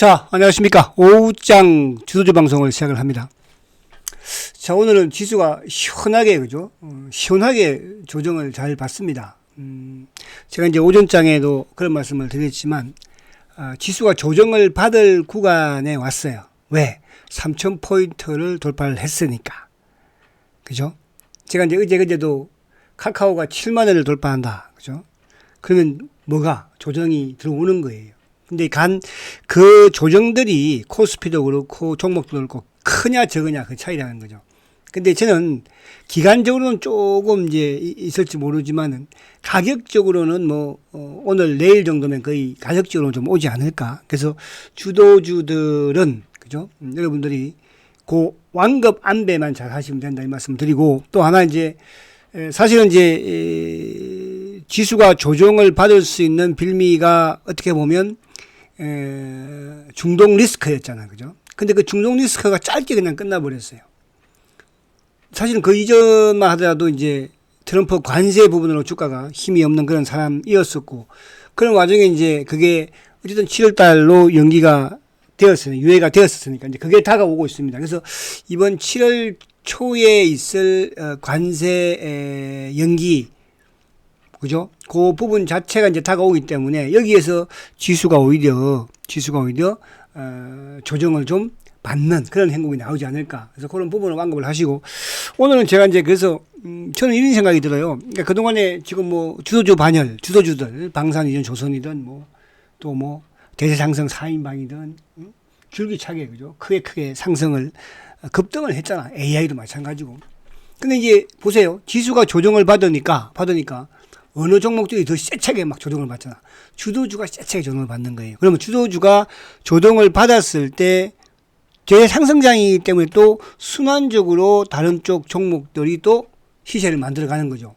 자, 안녕하십니까. 오후장 주도주 방송을 시작을 합니다. 자, 오늘은 지수가 시원하게, 그죠? 시원하게 조정을 잘 받습니다. 제가 이제 오전장에도 그런 말씀을 드렸지만, 지수가 조정을 받을 구간에 왔어요. 왜? 3,000포인트를 돌파를 했으니까. 그죠? 제가 이제 그제도 카카오가 7만원을 돌파한다. 그죠? 그러면 뭐가? 조정이 들어오는 거예요. 근데 그 조정들이 코스피도 그렇고 종목도 그렇고 크냐 적으냐 그 차이라는 거죠. 근데 저는 기간적으로는 조금 이제 있을지 모르지만은 가격적으로는 오늘 내일 정도면 거의 가격적으로 좀 오지 않을까. 그래서 주도주들은 그죠? 여러분들이 그 완급 안배만 잘 하시면 된다 이 말씀 드리고, 또 하나 이제 사실은 이제 지수가 조정을 받을 수 있는 빌미가 어떻게 보면 중동 리스크였잖아. 그죠? 근데 그 중동 리스크가 짧게 그냥 끝나버렸어요. 사실은 그 이전만 하더라도 이제 트럼프 관세 부분으로 주가가 힘이 없는 그런 사람이었었고, 그런 와중에 이제 그게 어쨌든 7월 달로 연기가 되었어요. 유예가 되었으니까 이제 그게 다가오고 있습니다. 그래서 이번 7월 초에 있을 관세 연기, 그죠? 그 부분 자체가 이제 다가오기 때문에 여기에서 지수가 오히려 조정을 좀 받는 그런 행동이 나오지 않을까. 그래서 그런 부분을 언급을 하시고, 오늘은 제가 이제 그래서 저는 이런 생각이 들어요. 그러니까 그동안에 지금 주도주 반열, 주도주들, 방산이든 조선이든 또 대세상승 4인방이든 줄기차게, 그죠? 크게 상승을 급등을 했잖아. AI도 마찬가지고. 근데 이제 보세요. 지수가 조정을 받으니까 어느 종목들이 더 세차게 막 조정을 받잖아. 주도주가 세차게 조정을 받는 거예요. 그러면 주도주가 조정을 받았을 때 대상승장이기 때문에 또 순환적으로 다른 쪽 종목들이 또 시세를 만들어 가는 거죠.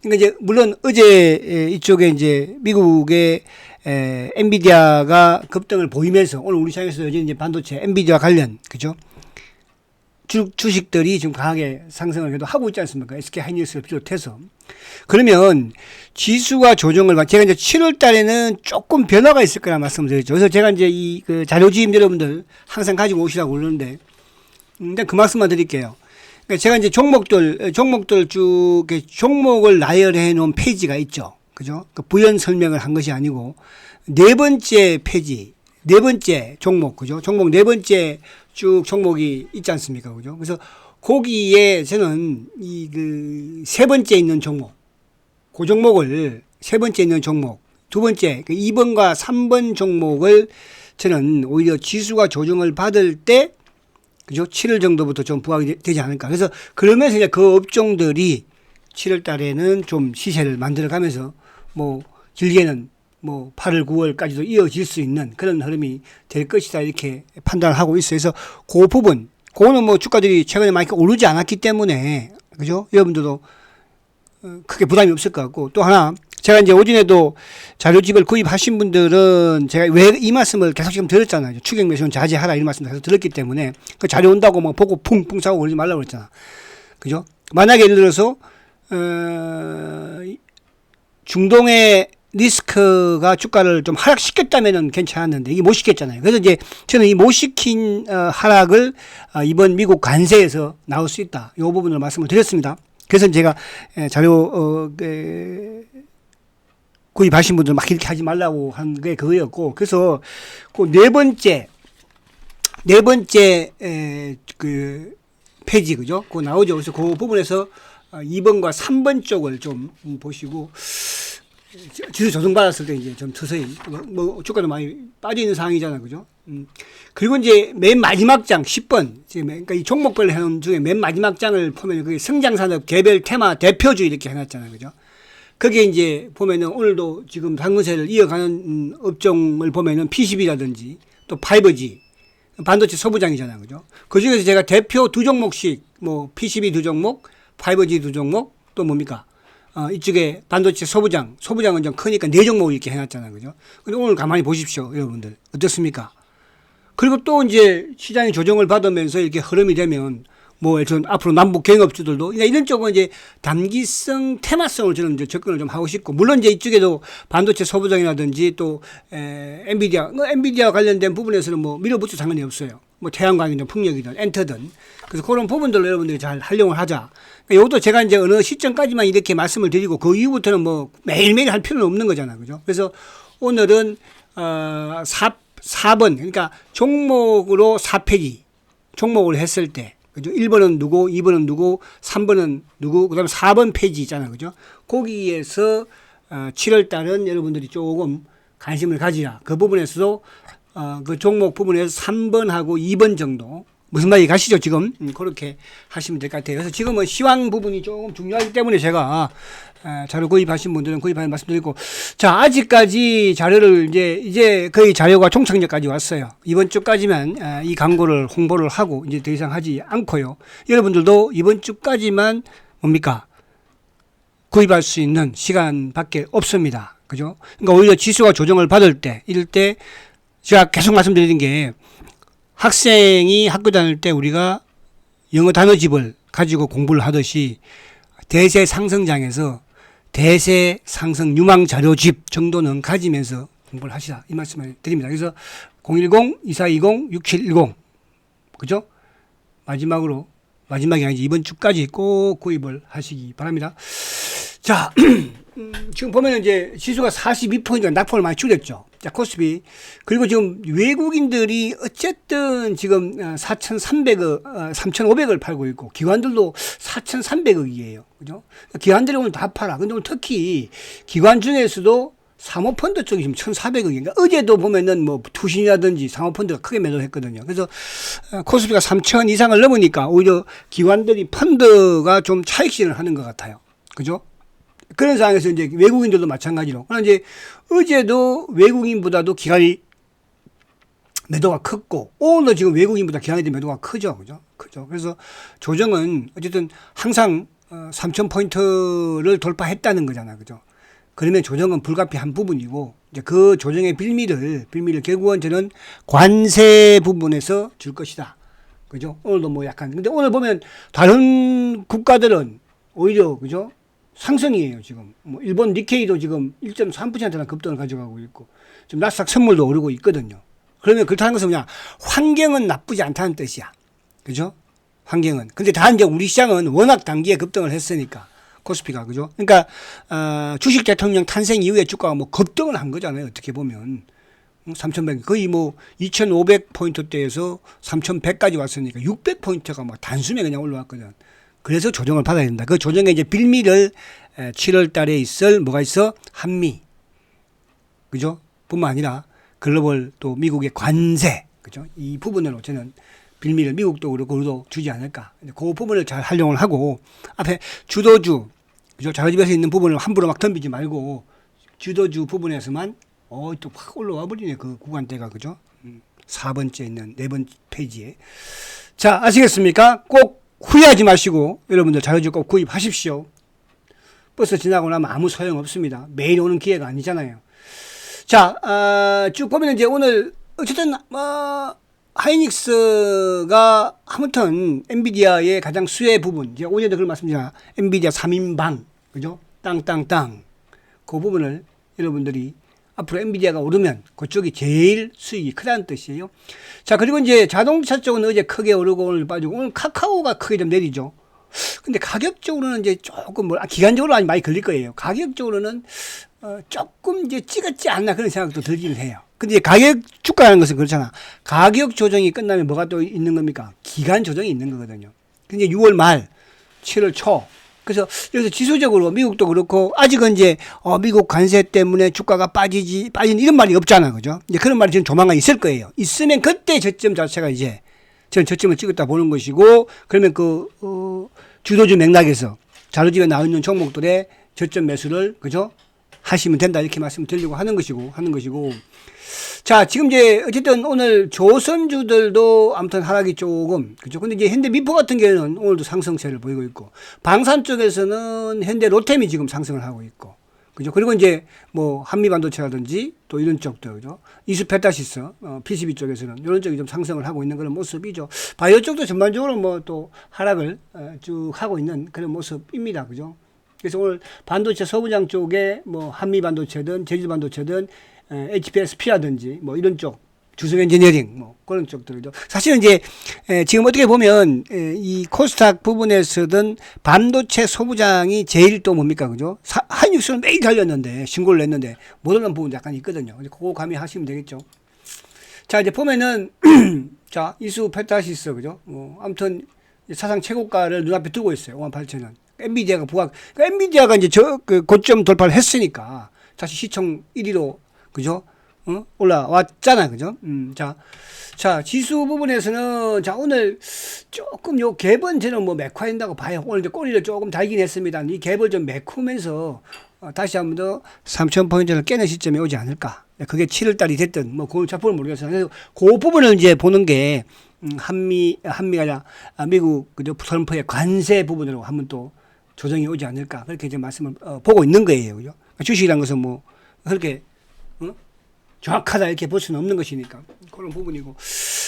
그러니까 이제 물론 어제 이쪽에 이제 미국의 엔비디아가 급등을 보이면서 오늘 우리 시장에서 여전히 이제 반도체 엔비디아 관련, 그죠? 주식들이 지금 강하게 상승을 그래도 하고 있지 않습니까? SK 하이닉스를 비롯해서. 그러면 지수가 조정을 제가 이제 7월 달에는 조금 변화가 있을 거라 말씀을 드렸죠. 그래서 제가 이제 그 자료지임 여러분들 항상 가지고 오시라고 그러는데, 일단 그 말씀만 드릴게요. 그러니까 제가 이제 종목들 쭉 종목을 나열해 놓은 페이지가 있죠. 그죠? 그 부연 설명을 한 것이 아니고, 네 번째 페이지, 네 번째 종목, 그죠? 종목 네 번째 쭉 종목이 있지 않습니까? 그죠? 그래서 거기에 저는 세 번째 있는 종목, 그 종목을 세 번째 있는 종목, 두 번째, 2번과 3번 종목을 저는 오히려 지수가 조정을 받을 때, 그죠? 7월 정도부터 좀 부각이 되지 않을까. 그래서 그러면서 이제 그 업종들이 7월 달에는 좀 시세를 만들어 가면서 길게는 8월, 9월까지도 이어질 수 있는 그런 흐름이 될 것이다. 이렇게 판단을 하고 있어요. 그래서 그 부분, 그거는 주가들이 최근에 많이 오르지 않았기 때문에, 그죠? 여러분들도 크게 부담이 없을 것 같고, 또 하나, 제가 이제 오전에도 자료집을 구입하신 분들은 제가 왜 이 말씀을 계속 지금 들었잖아요. 추격 매수는 자제하라 이런 말씀 계속 들었기 때문에 그 자료 온다고 보고 풍풍 사고 그러지 말라고 그랬잖아. 그죠? 만약에 예를 들어서, 중동의 리스크가 주가를 좀 하락시켰다면은 괜찮았는데 이게 못 시켰잖아요. 그래서 이제 저는 이 못 시킨 하락을 이번 미국 관세에서 나올 수 있다. 이 부분을 말씀을 드렸습니다. 그래서 제가 자료 구입하신 분들 막 이렇게 하지 말라고 한 게 그거였고, 그래서 그 네 번째 그 페이지, 그죠? 그거 나오죠. 그래서 그 부분에서 2번과 3번 쪽을 좀 보시고, 지수 조정받았을 때 이제 좀 서서히 주가도 많이 빠져 있는 상황이잖아요. 그죠? 그리고 이제 맨 마지막 장 10번, 그러니까 이 종목별 해놓은 중에 맨 마지막 장을 보면 그게 성장산업 개별 테마 대표주 이렇게 해놨잖아요. 그죠? 거기에 이제 보면은 오늘도 지금 상승세를 이어가는 업종을 보면은 PCB라든지 또 5G, 반도체 소부장이잖아요. 그죠? 그 중에서 제가 대표 두 종목씩, PCB 두 종목, 5G 두 종목, 또 뭡니까? 이쪽에 반도체 소부장은 좀 크니까 네 종목을 이렇게 해놨잖아요. 그죠? 근데 오늘 가만히 보십시오. 여러분들. 어떻습니까? 그리고 또 이제 시장이 조정을 받으면서 이렇게 흐름이 되면 뭐 전 앞으로 남북 경영업주들도 그러니까 이런 쪽은 이제 단기성, 테마성으로 저는 이제 접근을 좀 하고 싶고 물론 이제 이쪽에도 반도체 소부장이라든지 또 엔비디아 관련된 부분에서는 뭐 밀어붙여 상관이 없어요. 뭐 태양광이든 풍력이든 엔터든 그래서 그런 부분들로 여러분들이 잘 활용을 하자. 그러니까 이것도 제가 이제 어느 시점까지만 이렇게 말씀을 드리고 그 이후부터는 뭐 매일매일 할 필요는 없는 거잖아요. 그죠? 그래서 오늘은 4번 그러니까 종목으로 4페이지 종목을 했을 때 그죠? 1번은 누구, 2번은 누구, 3번은 누구, 그다음에 4번 페이지 있잖아요. 그죠? 거기에서 7월 달은 여러분들이 조금 관심을 가지라. 그 부분에서도 그 종목 부분에서 3번하고 2번 정도 무슨 말이 가시죠 지금 그렇게 하시면 될 것 같아요. 그래서 지금은 시황 부분이 조금 중요하기 때문에 제가 자료 구입하신 분들은 구입하는 말씀드리고 자 아직까지 자료를 이제 거의 자료가 총착역까지 왔어요. 이번 주까지만 이 광고를 홍보를 하고 이제 더 이상 하지 않고요. 여러분들도 이번 주까지만 뭡니까 구입할 수 있는 시간밖에 없습니다. 그죠? 그러니까 오히려 지수가 조정을 받을 때 이럴 때 제가 계속 말씀드리는 게 학생이 학교 다닐 때 우리가 영어 단어집을 가지고 공부를 하듯이 대세 상승장에서 대세 상승 유망 자료집 정도는 가지면서 공부를 하시라 이 말씀을 드립니다. 그래서 010-2420-6710 그죠? 마지막이 아니지 이번 주까지 꼭 구입을 하시기 바랍니다. 자, 지금 보면 이제 지수가 42%가 낙폭을 많이 줄였죠. 자, 코스피. 그리고 지금 외국인들이 어쨌든 지금 4,300억, 3,500을 팔고 있고, 기관들도 4,300억이에요. 그죠? 기관들이 오늘 다 팔아. 근데 오늘 특히 기관 중에서도 사모펀드 쪽이 지금 1,400억인가? 어제도 보면은 뭐 투신이라든지 사모펀드가 크게 매도했거든요. 그래서 코스피가 3,000 이상을 넘으니까 오히려 기관들이 펀드가 좀 차익실을 하는 것 같아요. 그죠? 그런 상황에서 이제 외국인들도 마찬가지로. 그러나 이제 어제도 외국인보다도 기관이 매도가 컸고, 오늘도 지금 외국인보다 기관에 대한 매도가 크죠. 그죠? 크죠. 그래서 조정은 어쨌든 항상 3,000포인트를 돌파했다는 거잖아요. 그죠? 그러면 조정은 불가피한 부분이고, 이제 그 조정의 빌미를 결국은 저는 관세 부분에서 줄 것이다. 그죠? 오늘도 뭐 약간, 근데 오늘 보면 다른 국가들은 오히려, 그죠? 상승이에요, 지금. 뭐, 일본 니케이도 지금 1.3%나 급등을 가져가고 있고, 지금 나스닥 선물도 오르고 있거든요. 그러면 그렇다는 것은 그냥 환경은 나쁘지 않다는 뜻이야. 그죠? 환경은. 근데 다 이제 우리 시장은 워낙 단기에 급등을 했으니까, 코스피가. 그죠? 그러니까, 주식 대통령 탄생 이후에 주가가 뭐 급등을 한 거잖아요, 어떻게 보면. 3,100, 거의 뭐 2,500포인트대에서 3,100까지 왔으니까 600포인트가 뭐 단숨에 그냥 올라왔거든. 그래서 조정을 받아야 된다. 그 조정의 이제 빌미를 7월 달에 있을 뭐가 있어? 한미. 그죠? 뿐만 아니라 글로벌 또 미국의 관세. 그죠? 이 부분으로 저는 빌미를 미국도 그렇고 우리도 주지 않을까. 그 부분을 잘 활용을 하고 앞에 주도주. 그죠? 자료집에서 있는 부분을 함부로 막 덤비지 말고 주도주 부분에서만 또 확 올라와 버리네. 그 구간대가. 그죠? 4번째 있는 4번 페이지에. 자, 아시겠습니까? 꼭 후회하지 마시고 여러분들 자료집 꼭 구입하십시오. 버스 지나고 나면 아무 소용 없습니다. 매일 오는 기회가 아니잖아요. 자, 쭉 보면 이제 오늘 어쨌든 하이닉스가 아무튼 엔비디아의 가장 수혜 부분, 제가 어제도 그런 말씀드렸잖아요. 엔비디아 3인방, 그죠? 땅땅땅. 그 부분을 여러분들이 앞으로 엔비디아가 오르면 그쪽이 제일 수익이 크다는 뜻이에요. 자, 그리고 이제 자동차 쪽은 어제 크게 오르고 오늘 빠지고 오늘 카카오가 크게 좀 내리죠. 근데 가격적으로는 이제 조금 기간적으로 많이 걸릴 거예요. 가격적으로는 조금 이제 찍었지 않나 그런 생각도 들기는 해요. 근데 이제 가격 주가라는 것은 그렇잖아. 가격 조정이 끝나면 뭐가 또 있는 겁니까? 기간 조정이 있는 거거든요. 근데 6월 말, 7월 초. 그래서 여기서 지수적으로 미국도 그렇고 아직은 이제 미국 관세 때문에 주가가 빠진 이런 말이 없잖아. 그죠? 이제 그런 말이 지금 조만간 있을 거예요. 있으면 그때 저점 자체가 이제 저는 저점을 찍었다 보는 것이고 그러면 주도주 맥락에서 자료집에 나와 있는 종목들의 저점 매수를 그죠? 하시면 된다 이렇게 말씀드리려고 하는 것이고 자 지금 이제 어쨌든 오늘 조선주들도 아무튼 하락이 조금 그죠? 근데 이제 현대미포 같은 경우는 오늘도 상승세를 보이고 있고 방산 쪽에서는 현대 로템이 지금 상승을 하고 있고 그죠? 그리고 이제 뭐 한미 반도체라든지 또 이런 쪽도 그죠? 이수페타시스, PCB 쪽에서는 이런 쪽이 좀 상승을 하고 있는 그런 모습이죠. 바이오 쪽도 전반적으로 뭐 또 하락을 쭉 하고 있는 그런 모습입니다. 그죠? 그래서 오늘 반도체 소부장 쪽에 뭐 한미 반도체든 제주 반도체든 HPSP라든지 뭐 이런 쪽 주성 엔지니어링 뭐 그런 쪽들이죠. 사실은 이제 지금 어떻게 보면 이 코스닥 부분에서든 반도체 소부장이 제일 또 뭡니까 그죠? 한육수는 매일 달렸는데 신고를 냈는데 못 올라간 부분 약간 있거든요. 그거 가미하시면 되겠죠. 자 이제 보면은 자 이수 페타시스 그죠? 아무튼 사상 최고가를 눈앞에 두고 있어요. 58,000원. 엔비디아가 부각. 그러니까 엔비디아가 이제 그 고점 돌파를 했으니까 다시 시총 1위로 그죠? 올라왔잖아, 그죠? 자, 지수 부분에서는, 자, 오늘 조금 요 갭은 저는 뭐 매크화한다고 봐요. 오늘 이제 꼬리를 조금 달긴 했습니다. 이 갭을 좀 매크면서 다시 한번 더 3,000포인트를 깨는 시점에 오지 않을까. 그게 7월달이 됐든, 뭐, 그걸 자포를 모르겠어요. 그래서 그 부분을 이제 보는 게, 한미가 아니라, 미국, 그죠? 트럼프의 관세 부분으로 한번 또 조정이 오지 않을까. 그렇게 이제 말씀을 보고 있는 거예요. 그죠? 주식이란 것은 뭐, 그렇게, 정확하다 이렇게 볼 수는 없는 것이니까 그런 부분이고.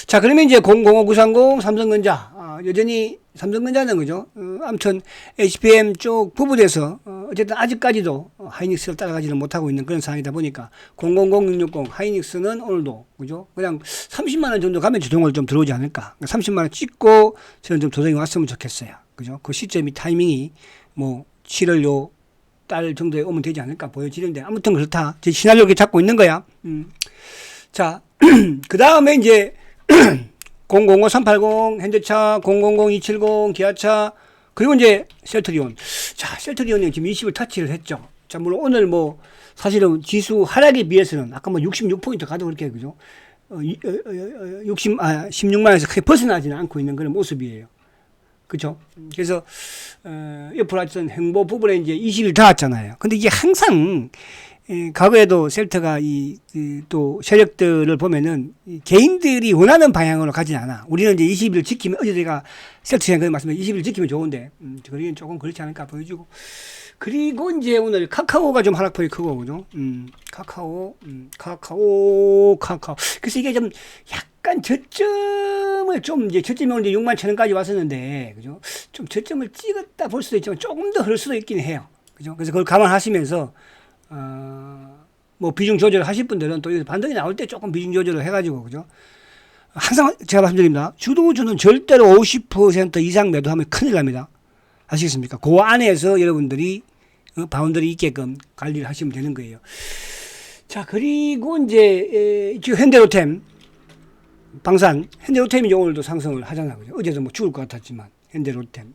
자 그러면 이제 005930 삼성전자 여전히 삼성전자는 그죠? 아무튼 HBM 쪽 부분에서 어쨌든 아직까지도 하이닉스를 따라가지는 못하고 있는 그런 상황이다 보니까 000660 하이닉스는 오늘도 그죠? 그냥 30만 원 정도 가면 조정을 좀 들어오지 않을까. 30만 원 찍고 저는 좀 조정이 왔으면 좋겠어요. 그죠? 그 시점이 타이밍이 뭐 7월 요 달 정도에 오면 되지 않을까 보여지는데 아무튼 그렇다. 제 시나리오 이렇게 잡고 있는 거야. 자, 그 다음에 이제 005380 현대차, 000270 기아차 그리고 이제 셀트리온. 자, 셀트리온이 지금 20을 터치를 했죠. 자, 물론 오늘 뭐 사실은 지수 하락에 비해서는 아까 뭐 66포인트 가도 그렇게 그죠? 16만에서 크게 벗어나지는 않고 있는 그런 모습이에요. 그죠? 그래서, 옆으로 하여튼 행보 부분에 이제 20일 닿았잖아요. 근데 이게 항상, 과거에도 셀트가 또 세력들을 보면은 개인들이 원하는 방향으로 가진 않아. 우리는 이제 20일 지키면, 어제 제가 셀트 시장에 말씀드린 20일 지키면 좋은데, 그러기엔 조금 그렇지 않을까 보여주고. 그리고 이제 오늘 카카오가 좀 하락폭이 크고, 그죠? 카카오. 그래서 이게 좀 약간 저점을 좀 이제 저점이 오늘 이제 6만 천 원까지 왔었는데, 그죠? 좀 저점을 찍었다 볼 수도 있지만 조금 더 흐를 수도 있긴 해요. 그죠? 그래서 그걸 감안하시면서, 뭐 비중 조절을 하실 분들은 또 반등이 나올 때 조금 비중 조절을 해가지고, 그죠? 항상 제가 말씀드립니다. 주도주는 절대로 50% 이상 매도하면 큰일 납니다. 아시겠습니까? 그 안에서 여러분들이 바운더리 있게끔 관리를 하시면 되는 거예요. 자, 그리고 이제 지금 현대로템 방산 현대로템이 오늘도 상승을 하잖아요. 그죠? 어제도 뭐 죽을 것 같았지만 현대로템.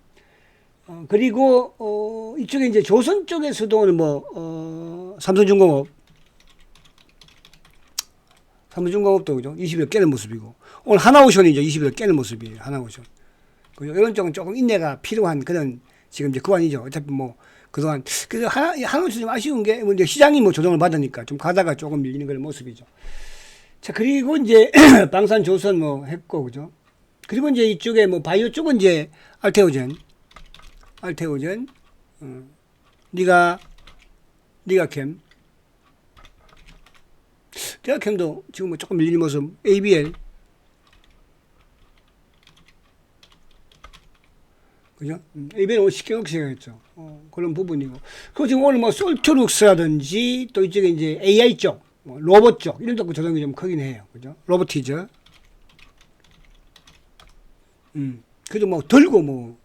그리고 이쪽에 이제 조선 쪽에서도 오늘 뭐 삼성중공업도 그죠? 20일 깨는 모습이고 오늘 하나오션이죠. 20일 깨는 모습이에요. 하나오션. 이런 쪽은 조금 인내가 필요한 그런 지금 이제 구간이죠. 어차피 뭐 그동안 그래서 하나오션 좀 아쉬운 게 이제 시장이 뭐 조정을 받으니까 좀 가다가 조금 밀리는 그런 모습이죠. 자 그리고 이제 방산조선 뭐 했고 그죠. 그리고 이제 이쪽에 뭐 바이오 쪽은 이제 알테오젠, 니가캠도 지금 뭐 조금 밀리는 모습, ABL, 그죠? ABL 오늘 시켜놓기시작했죠. 그런 부분이고. 그리고 지금 오늘 뭐 솔트룩스라든지 또 이쪽에 이제 AI 쪽, 뭐 로봇 쪽, 이런 쪽도 조정이 좀 크긴 해요. 그죠? 로보티즈. 그래도 뭐 들고 뭐,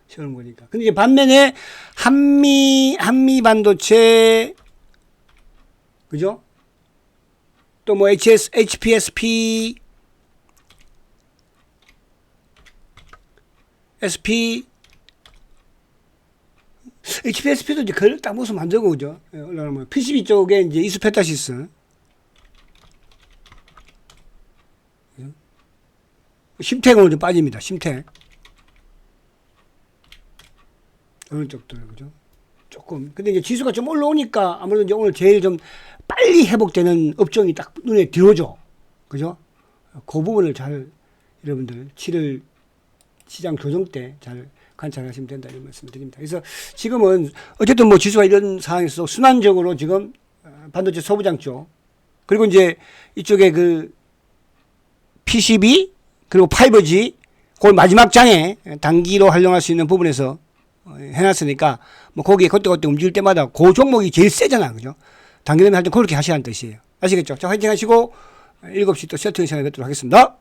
세우는 거니까. 근데 이제 반면에 한미 반도체, 그죠? 또 뭐 HPSP, HPSP도 이제 그걸 딱 모습 만들고, 그죠? 올라가면 PCB 쪽에 이제 이수페타시스. 심택은 좀 빠집니다. 심택. 이런 쪽들, 그죠? 조금. 근데 이제 지수가 좀 올라오니까 아무래도 이제 오늘 제일 좀 빨리 회복되는 업종이 딱 눈에 들어오죠. 그죠? 그 부분을 잘, 여러분들, 7월 시장 조정 때 잘 관찰하시면 된다 이런 말씀을 드립니다. 그래서 지금은 어쨌든 뭐 지수가 이런 상황에서 순환적으로 지금 반도체 소부장 쪽 그리고 이제 이쪽에 그 PCB 그리고 5G 그 마지막 장에 단기로 활용할 수 있는 부분에서 해놨으니까 뭐 거기에 그때 움직일 때마다 그 종목이 제일 세잖아, 그죠? 단기로 하여튼 그렇게 하시라는 뜻이에요. 아시겠죠? 자, 화이팅 하시고 7시 또 세팅 시간에 뵙도록 하겠습니다.